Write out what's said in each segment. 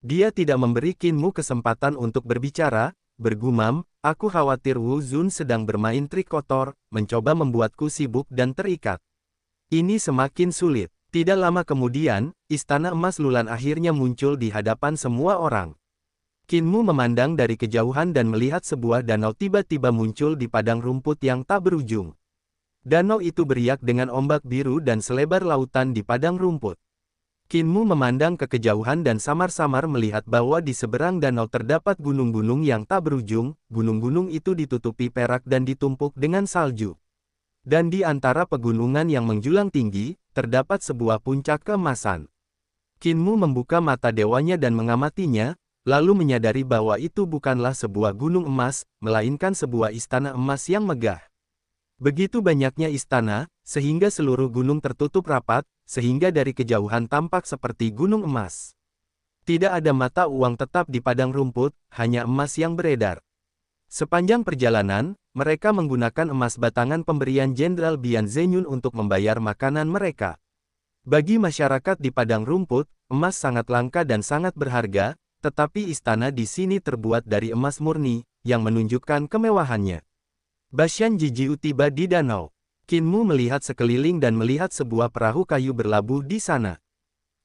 Dia tidak memberi Qin Mu kesempatan untuk berbicara, bergumam, aku khawatir Wu Zun sedang bermain trik kotor, mencoba membuatku sibuk dan terikat. Ini semakin sulit. Tidak lama kemudian, Istana Emas Lulan akhirnya muncul di hadapan semua orang. Qin Mu memandang dari kejauhan dan melihat sebuah danau tiba-tiba muncul di padang rumput yang tak berujung. Danau itu beriak dengan ombak biru dan selebar lautan di padang rumput. Qin Mu memandang ke kejauhan dan samar-samar melihat bahwa di seberang danau terdapat gunung-gunung yang tak berujung, gunung-gunung itu ditutupi perak dan ditumpuk dengan salju. Dan di antara pegunungan yang menjulang tinggi, terdapat sebuah puncak keemasan. Qin Mu membuka mata dewanya dan mengamatinya, lalu menyadari bahwa itu bukanlah sebuah gunung emas, melainkan sebuah istana emas yang megah. Begitu banyaknya istana, sehingga seluruh gunung tertutup rapat, sehingga dari kejauhan tampak seperti gunung emas. Tidak ada mata uang tetap di padang rumput, hanya emas yang beredar. Sepanjang perjalanan, mereka menggunakan emas batangan pemberian Jenderal Bian Zhenyun untuk membayar makanan mereka. Bagi masyarakat di padang rumput, emas sangat langka dan sangat berharga, tetapi istana di sini terbuat dari emas murni, yang menunjukkan kemewahannya. Bashan Jijiu tiba di danau. Qin Mu melihat sekeliling dan melihat sebuah perahu kayu berlabuh di sana.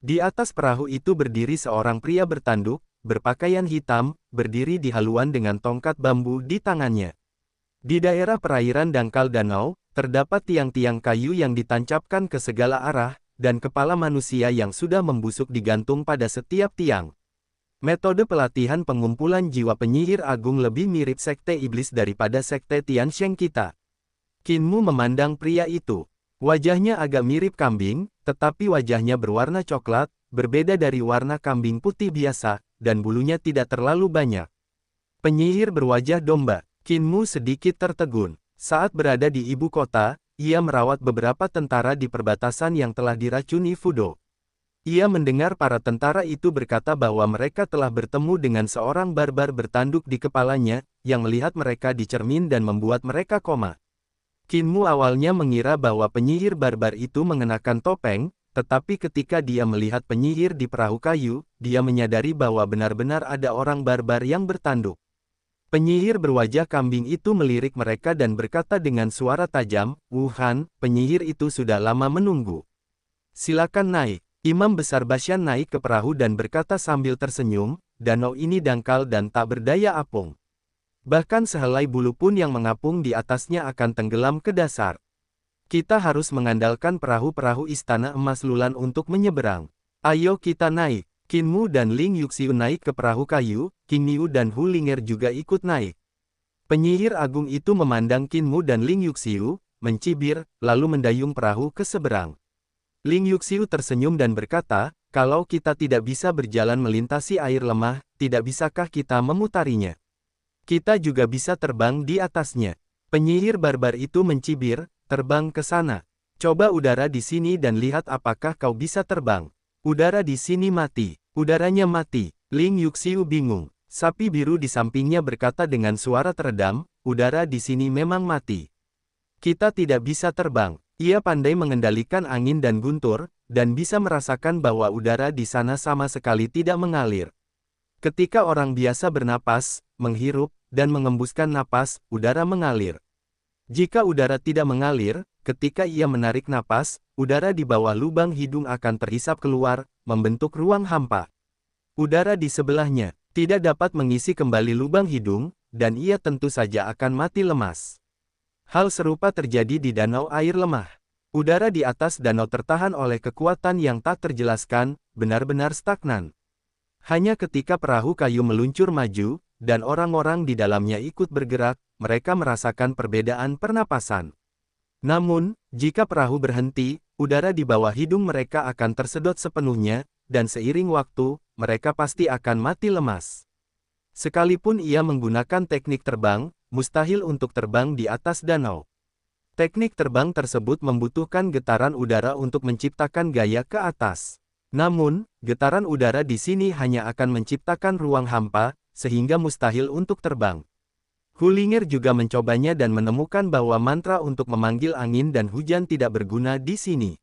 Di atas perahu itu berdiri seorang pria bertanduk, berpakaian hitam, berdiri di haluan dengan tongkat bambu di tangannya. Di daerah perairan dangkal danau, terdapat tiang-tiang kayu yang ditancapkan ke segala arah, dan kepala manusia yang sudah membusuk digantung pada setiap tiang. Metode pelatihan pengumpulan jiwa penyihir agung lebih mirip sekte iblis daripada sekte Tiansheng kita. Qin Mu memandang pria itu. Wajahnya agak mirip kambing, tetapi wajahnya berwarna coklat, berbeda dari warna kambing putih biasa, dan bulunya tidak terlalu banyak. Penyihir berwajah domba. Qin Mu sedikit tertegun. Saat berada di ibu kota, ia merawat beberapa tentara di perbatasan yang telah diracuni Fudo. Ia mendengar para tentara itu berkata bahwa mereka telah bertemu dengan seorang barbar bertanduk di kepalanya, yang melihat mereka di cermin dan membuat mereka koma. Qin Mu awalnya mengira bahwa penyihir barbar itu mengenakan topeng, tetapi ketika dia melihat penyihir di perahu kayu, dia menyadari bahwa benar-benar ada orang barbar yang bertanduk. Penyihir berwajah kambing itu melirik mereka dan berkata dengan suara tajam, "Wuhan, penyihir itu sudah lama menunggu. Silakan naik." Imam besar Bashan naik ke perahu dan berkata sambil tersenyum, "Danau ini dangkal dan tak berdaya apung. Bahkan sehelai bulu pun yang mengapung di atasnya akan tenggelam ke dasar. Kita harus mengandalkan perahu-perahu istana emas Lulan untuk menyeberang. Ayo kita naik." Qin Mu dan Ling Yuxiu naik ke perahu kayu, Qing Niu dan Hu Linger juga ikut naik. Penyihir agung itu memandang Qin Mu dan Ling Yuxiu, mencibir, lalu mendayung perahu ke seberang. Ling Yuxiu tersenyum dan berkata, "Kalau kita tidak bisa berjalan melintasi air lemah, tidak bisakah kita memutarinya? Kita juga bisa terbang di atasnya." Penyihir barbar itu mencibir, "Terbang ke sana. Coba udara di sini dan lihat apakah kau bisa terbang." Udara di sini mati. Udaranya mati. Ling Yuxiu bingung. Sapi biru di sampingnya berkata dengan suara teredam, "Udara di sini memang mati. Kita tidak bisa terbang." Ia pandai mengendalikan angin dan guntur, dan bisa merasakan bahwa udara di sana sama sekali tidak mengalir. Ketika orang biasa bernapas, menghirup, dan mengembuskan napas, udara mengalir. Jika udara tidak mengalir, ketika ia menarik napas, udara di bawah lubang hidung akan terhisap keluar, membentuk ruang hampa. Udara di sebelahnya tidak dapat mengisi kembali lubang hidung, dan ia tentu saja akan mati lemas. Hal serupa terjadi di danau air lemah. Udara di atas danau tertahan oleh kekuatan yang tak terjelaskan, benar-benar stagnan. Hanya ketika perahu kayu meluncur maju, dan orang-orang di dalamnya ikut bergerak, mereka merasakan perbedaan pernapasan. Namun, jika perahu berhenti, udara di bawah hidung mereka akan tersedot sepenuhnya, dan seiring waktu, mereka pasti akan mati lemas. Sekalipun ia menggunakan teknik terbang, mustahil untuk terbang di atas danau. Teknik terbang tersebut membutuhkan getaran udara untuk menciptakan gaya ke atas. Namun, getaran udara di sini hanya akan menciptakan ruang hampa, sehingga mustahil untuk terbang. Hu Linger juga mencobanya dan menemukan bahwa mantra untuk memanggil angin dan hujan tidak berguna di sini.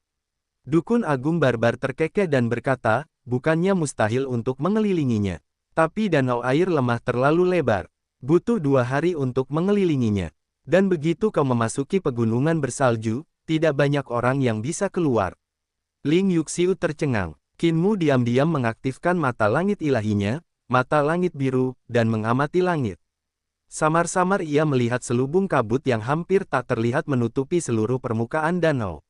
Dukun Agung Barbar terkekeh dan berkata, bukannya mustahil untuk mengelilinginya. Tapi danau air lemah terlalu lebar. Butuh 2 hari untuk mengelilinginya. Dan begitu kau memasuki pegunungan bersalju, tidak banyak orang yang bisa keluar. Ling Yuxiu tercengang. Qin Mu diam-diam mengaktifkan mata langit ilahinya, mata langit biru, dan mengamati langit. Samar-samar ia melihat selubung kabut yang hampir tak terlihat menutupi seluruh permukaan danau.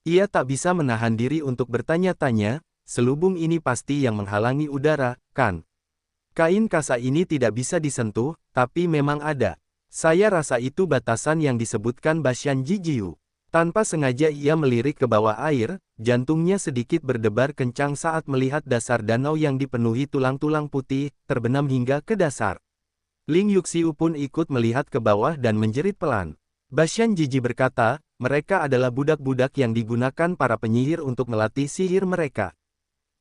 Ia tak bisa menahan diri untuk bertanya-tanya, selubung ini pasti yang menghalangi udara, kan? Kain kasa ini tidak bisa disentuh, tapi memang ada. Saya rasa itu batasan yang disebutkan Bashan Jijiu. Tanpa sengaja ia melirik ke bawah air, jantungnya sedikit berdebar kencang saat melihat dasar danau yang dipenuhi tulang-tulang putih, terbenam hingga ke dasar. Ling Yuxiu pun ikut melihat ke bawah dan menjerit pelan. Bashan Jiji berkata, mereka adalah budak-budak yang digunakan para penyihir untuk melatih sihir mereka.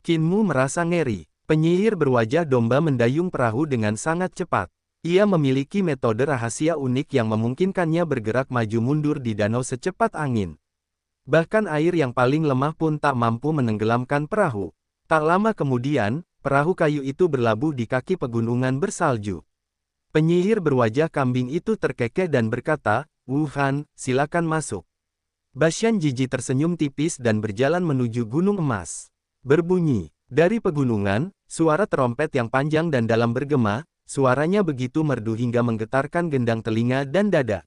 Qin Mu merasa ngeri. Penyihir berwajah domba mendayung perahu dengan sangat cepat. Ia memiliki metode rahasia unik yang memungkinkannya bergerak maju mundur di danau secepat angin. Bahkan air yang paling lemah pun tak mampu menenggelamkan perahu. Tak lama kemudian, perahu kayu itu berlabuh di kaki pegunungan bersalju. Penyihir berwajah kambing itu terkekeh dan berkata, "Wuhan, silakan masuk." Bashan Jiji tersenyum tipis dan berjalan menuju Gunung Emas. Berbunyi. Dari pegunungan, suara trompet yang panjang dan dalam bergema, suaranya begitu merdu hingga menggetarkan gendang telinga dan dada.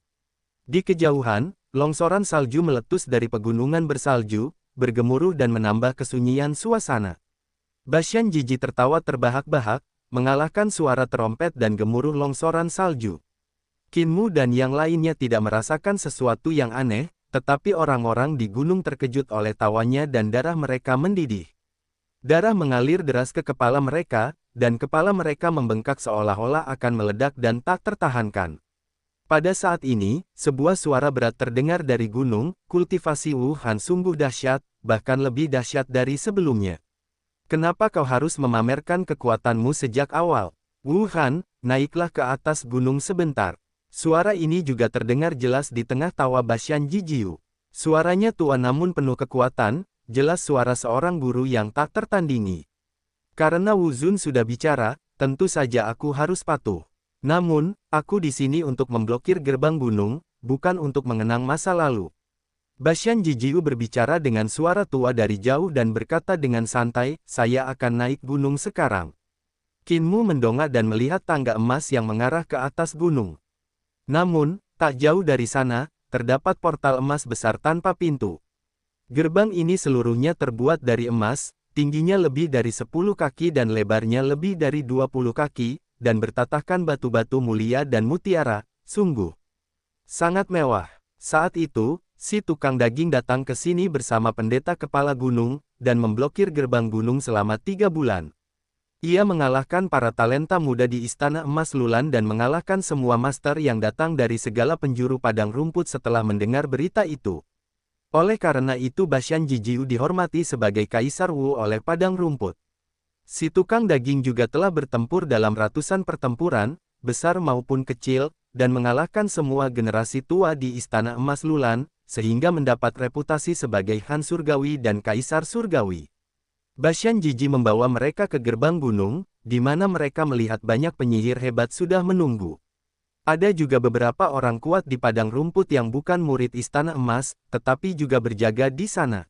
Di kejauhan, longsoran salju meletus dari pegunungan bersalju, bergemuruh dan menambah kesunyian suasana. Bashan Jiji tertawa terbahak-bahak, mengalahkan suara trompet dan gemuruh longsoran salju. Qin Mu dan yang lainnya tidak merasakan sesuatu yang aneh, tetapi orang-orang di gunung terkejut oleh tawanya dan darah mereka mendidih. Darah mengalir deras ke kepala mereka, dan kepala mereka membengkak seolah-olah akan meledak dan tak tertahankan. Pada saat ini, sebuah suara berat terdengar dari gunung, kultivasi Wuhan sungguh dahsyat, bahkan lebih dahsyat dari sebelumnya. Kenapa kau harus memamerkan kekuatanmu sejak awal? Wuhan, naiklah ke atas gunung sebentar. Suara ini juga terdengar jelas di tengah tawa Bashan Jijiu. Suaranya tua namun penuh kekuatan, jelas suara seorang guru yang tak tertandingi. Karena Wu Zun sudah bicara, tentu saja aku harus patuh. Namun, aku di sini untuk memblokir gerbang gunung, bukan untuk mengenang masa lalu. Bashan Jijiu berbicara dengan suara tua dari jauh dan berkata dengan santai, saya akan naik gunung sekarang. Qin Mu mendongak dan melihat tangga emas yang mengarah ke atas gunung. Namun, tak jauh dari sana, terdapat portal emas besar tanpa pintu. Gerbang ini seluruhnya terbuat dari emas, tingginya lebih dari 10 kaki dan lebarnya lebih dari 20 kaki, dan bertatahkan batu-batu mulia dan mutiara, sungguh sangat mewah. Saat itu, si tukang daging datang ke sini bersama pendeta kepala gunung, dan memblokir gerbang gunung selama 3 bulan. Ia mengalahkan para talenta muda di Istana Emas Lulan dan mengalahkan semua master yang datang dari segala penjuru padang rumput setelah mendengar berita itu. Oleh karena itu Bashan Jijiu dihormati sebagai Kaisar Wu oleh padang rumput. Si tukang daging juga telah bertempur dalam ratusan pertempuran, besar maupun kecil, dan mengalahkan semua generasi tua di Istana Emas Lulan, sehingga mendapat reputasi sebagai Han Surgawi dan Kaisar Surgawi. Bashan Jiji membawa mereka ke gerbang gunung, di mana mereka melihat banyak penyihir hebat sudah menunggu. Ada juga beberapa orang kuat di padang rumput yang bukan murid Istana Emas, tetapi juga berjaga di sana.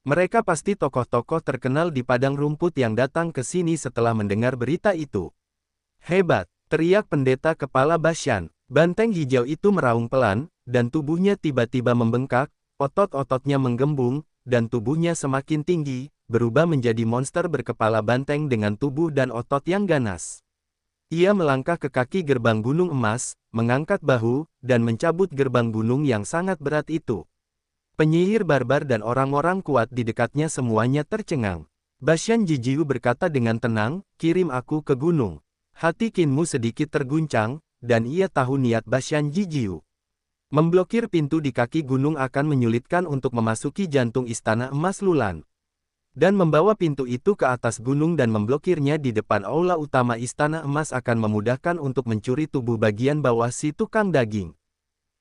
Mereka pasti tokoh-tokoh terkenal di padang rumput yang datang ke sini setelah mendengar berita itu. Hebat, teriak pendeta kepala Bashan. Banteng hijau itu meraung pelan, dan tubuhnya tiba-tiba membengkak, otot-ototnya menggembung, dan tubuhnya semakin tinggi, berubah menjadi monster berkepala banteng dengan tubuh dan otot yang ganas. Ia melangkah ke kaki gerbang gunung emas, mengangkat bahu, dan mencabut gerbang gunung yang sangat berat itu. Penyihir barbar dan orang-orang kuat di dekatnya semuanya tercengang. Bashan Jijiu berkata dengan tenang, kirim aku ke gunung. Hati Qin Mu sedikit terguncang, dan ia tahu niat Bashan Jijiu. Memblokir pintu di kaki gunung akan menyulitkan untuk memasuki jantung Istana Emas Lulan. Dan membawa pintu itu ke atas gunung dan memblokirnya di depan aula utama Istana Emas akan memudahkan untuk mencuri tubuh bagian bawah si tukang daging.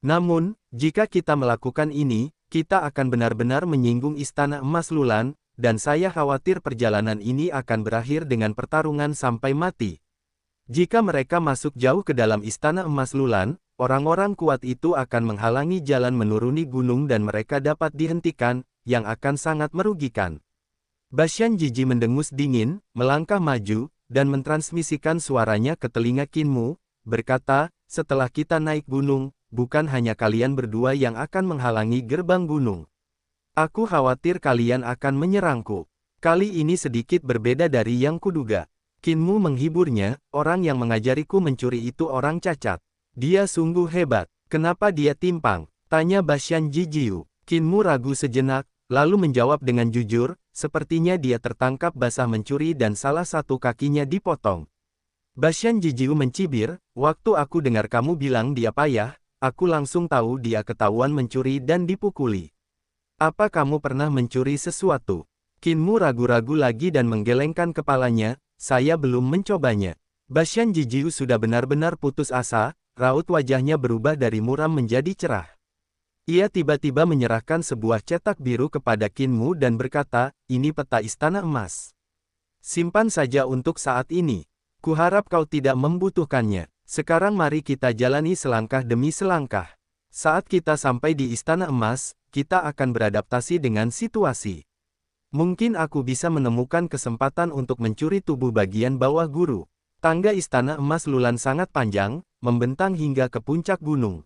Namun, jika kita melakukan ini, kita akan benar-benar menyinggung Istana Emas Lulan, dan saya khawatir perjalanan ini akan berakhir dengan pertarungan sampai mati. Jika mereka masuk jauh ke dalam Istana Emas Lulan, orang-orang kuat itu akan menghalangi jalan menuruni gunung dan mereka dapat dihentikan, yang akan sangat merugikan. Bashan Jiji mendengus dingin, melangkah maju, dan mentransmisikan suaranya ke telinga Kinmu, berkata, setelah kita naik gunung, bukan hanya kalian berdua yang akan menghalangi gerbang gunung. Aku khawatir kalian akan menyerangku. Kali ini sedikit berbeda dari yang kuduga. Kinmu menghiburnya, orang yang mengajariku mencuri itu orang cacat. Dia sungguh hebat. Kenapa dia timpang? Tanya Bashan Jijiu. Kinmu ragu sejenak, lalu menjawab dengan jujur, sepertinya dia tertangkap basah mencuri dan salah satu kakinya dipotong. Bashan Jijiu mencibir, waktu aku dengar kamu bilang dia payah, aku langsung tahu dia ketahuan mencuri dan dipukuli. Apa kamu pernah mencuri sesuatu? Kinmu ragu-ragu lagi dan menggelengkan kepalanya, saya belum mencobanya. Bashan Jijiu sudah benar-benar putus asa, raut wajahnya berubah dari muram menjadi cerah. Ia tiba-tiba menyerahkan sebuah cetak biru kepada Kinmu dan berkata, ini peta Istana Emas. Simpan saja untuk saat ini. Kuharap kau tidak membutuhkannya. Sekarang mari kita jalani selangkah demi selangkah. Saat kita sampai di Istana Emas, kita akan beradaptasi dengan situasi. Mungkin aku bisa menemukan kesempatan untuk mencuri tubuh bagian bawah guru. Tangga Istana Emas Lulan sangat panjang, membentang hingga ke puncak gunung.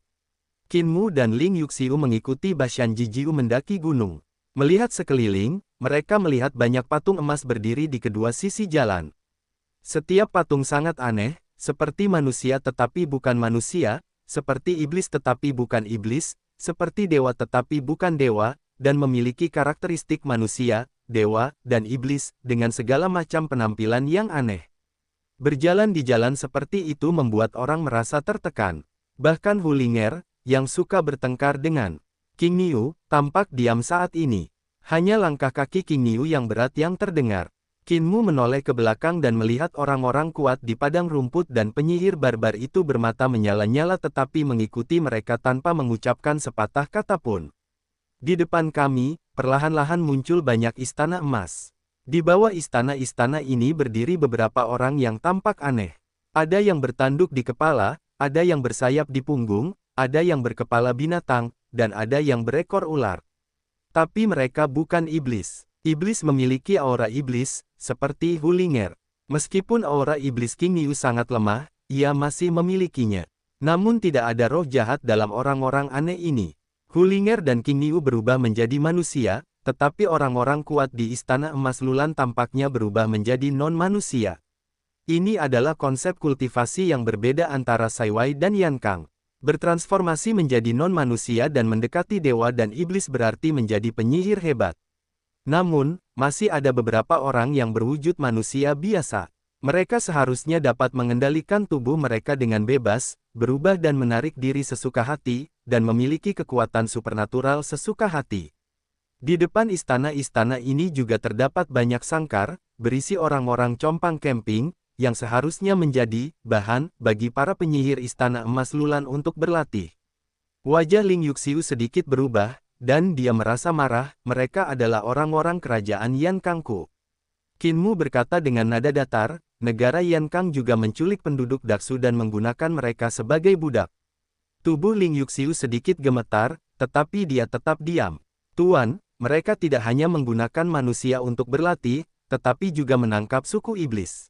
Kinmu dan Ling Yuxiu mengikuti Bashan Jijiu mendaki gunung. Melihat sekeliling, mereka melihat banyak patung emas berdiri di kedua sisi jalan. Setiap patung sangat aneh, seperti manusia tetapi bukan manusia, seperti iblis tetapi bukan iblis, seperti dewa tetapi bukan dewa, dan memiliki karakteristik manusia, dewa, dan iblis, dengan segala macam penampilan yang aneh. Berjalan di jalan seperti itu membuat orang merasa tertekan. Bahkan Hulinger, yang suka bertengkar dengan King Niu, tampak diam saat ini. Hanya langkah kaki King Niu yang berat yang terdengar. Kinmu menoleh ke belakang dan melihat orang-orang kuat di padang rumput dan penyihir barbar itu bermata menyala-nyala tetapi mengikuti mereka tanpa mengucapkan sepatah kata pun. Di depan kami, perlahan-lahan muncul banyak istana emas. Di bawah istana-istana ini berdiri beberapa orang yang tampak aneh. Ada yang bertanduk di kepala, ada yang bersayap di punggung, ada yang berkepala binatang, dan ada yang berekor ular. Tapi mereka bukan iblis. Iblis memiliki aura iblis, seperti Hulinger. Meskipun aura iblis King Niu sangat lemah, ia masih memilikinya. Namun tidak ada roh jahat dalam orang-orang aneh ini. Hulinger dan King Niu berubah menjadi manusia, tetapi orang-orang kuat di Istana Emas Lulan tampaknya berubah menjadi non-manusia. Ini adalah konsep kultivasi yang berbeda antara Sai Wei dan Yan Kang. Bertransformasi menjadi non-manusia dan mendekati dewa dan iblis berarti menjadi penyihir hebat. Namun, masih ada beberapa orang yang berwujud manusia biasa. Mereka seharusnya dapat mengendalikan tubuh mereka dengan bebas, berubah dan menarik diri sesuka hati, dan memiliki kekuatan supernatural sesuka hati. Di depan istana-istana ini juga terdapat banyak sangkar, berisi orang-orang compang camping, yang seharusnya menjadi bahan bagi para penyihir Istana Emas Lulan untuk berlatih. Wajah Ling Yuxiu sedikit berubah, dan dia merasa marah, mereka adalah orang-orang kerajaan Yan Kangku. Kinmu berkata dengan nada datar, negara Yan Kang juga menculik penduduk Daksu dan menggunakan mereka sebagai budak. Tubuh Ling Yuxiu sedikit gemetar, tetapi dia tetap diam. Tuan, mereka tidak hanya menggunakan manusia untuk berlatih, tetapi juga menangkap suku iblis.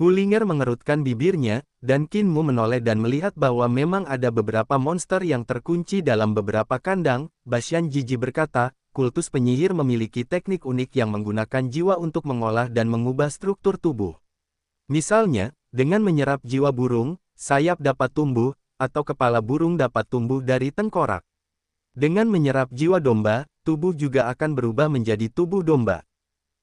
Hulinger mengerutkan bibirnya, dan Kinmu menoleh dan melihat bahwa memang ada beberapa monster yang terkunci dalam beberapa kandang. Bashan Jiji berkata, kultus penyihir memiliki teknik unik yang menggunakan jiwa untuk mengolah dan mengubah struktur tubuh. Misalnya, dengan menyerap jiwa burung, sayap dapat tumbuh, atau kepala burung dapat tumbuh dari tengkorak. Dengan menyerap jiwa domba, tubuh juga akan berubah menjadi tubuh domba.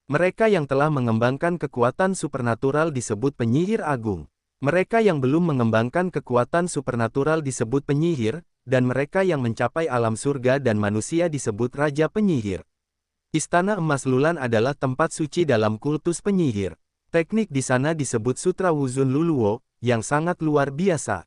Mereka yang telah mengembangkan kekuatan supernatural disebut penyihir agung. Mereka yang belum mengembangkan kekuatan supernatural disebut penyihir, dan mereka yang mencapai alam surga dan manusia disebut raja penyihir. Istana Emas Lulan adalah tempat suci dalam kultus penyihir. Teknik di sana disebut Sutra Wuzun Luluo, yang sangat luar biasa.